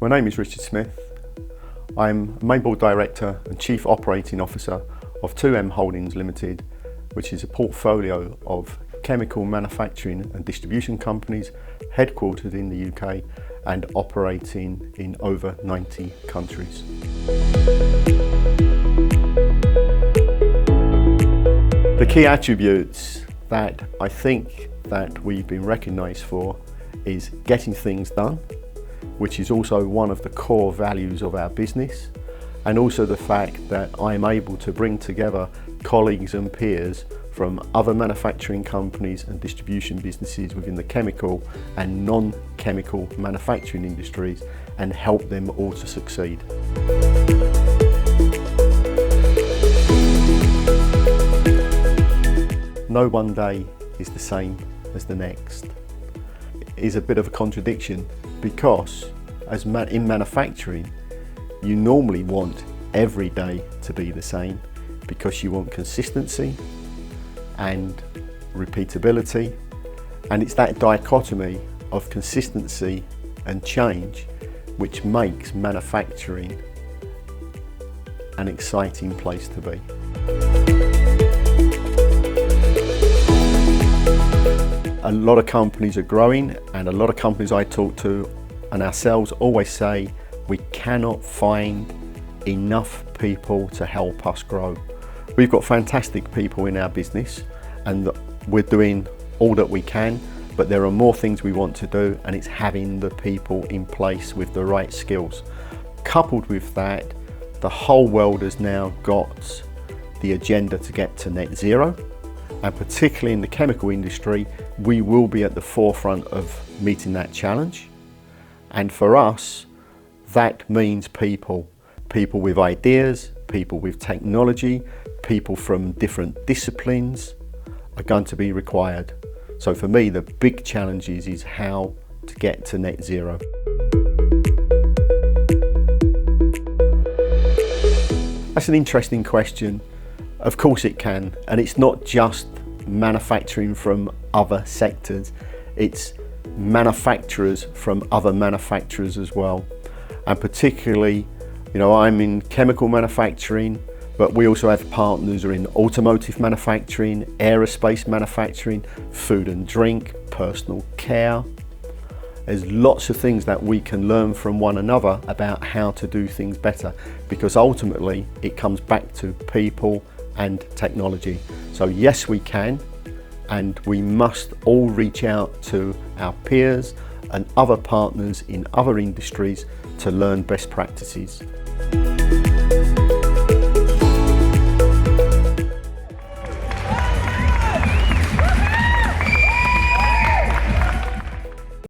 My name is Richard Smith. I'm Main Board Director and Chief Operating Officer of 2M Holdings Limited, which is a portfolio of chemical manufacturing and distribution companies headquartered in the UK and operating in over 90 countries. The key attributes that I think that we've been recognised for is getting things done, which is also one of the core values of our business, and also the fact that I'm able to bring together colleagues and peers from other manufacturing companies and distribution businesses within the chemical and non-chemical manufacturing industries and help them all to succeed. No one day is the same as the next. It is a bit of a contradiction because in manufacturing, you normally want every day to be the same because you want consistency and repeatability, and it's that dichotomy of consistency and change which makes manufacturing an exciting place to be. A lot of companies are growing, and a lot of companies I talk to and ourselves always say we cannot find enough people to help us grow. We've got fantastic people in our business and we're doing all that we can, but there are more things we want to do, and it's having the people in place with the right skills. Coupled with that, the whole world has now got the agenda to get to net zero, and particularly in the chemical industry, we will be at the forefront of meeting that challenge. And for us, that means people with ideas, people with technology, people from different disciplines are going to be required. So for me, the big challenge is how to get to net zero. That's an interesting question. Of course it can, and it's not just manufacturing from other sectors, it's manufacturers from other manufacturers as well. And particularly, I'm in chemical manufacturing, but we also have partners who are in automotive manufacturing, aerospace manufacturing, food and drink, personal care. There's lots of things that we can learn from one another about how to do things better, because ultimately it comes back to people and technology. So yes, we can, and we must all reach out to our peers and other partners in other industries to learn best practices.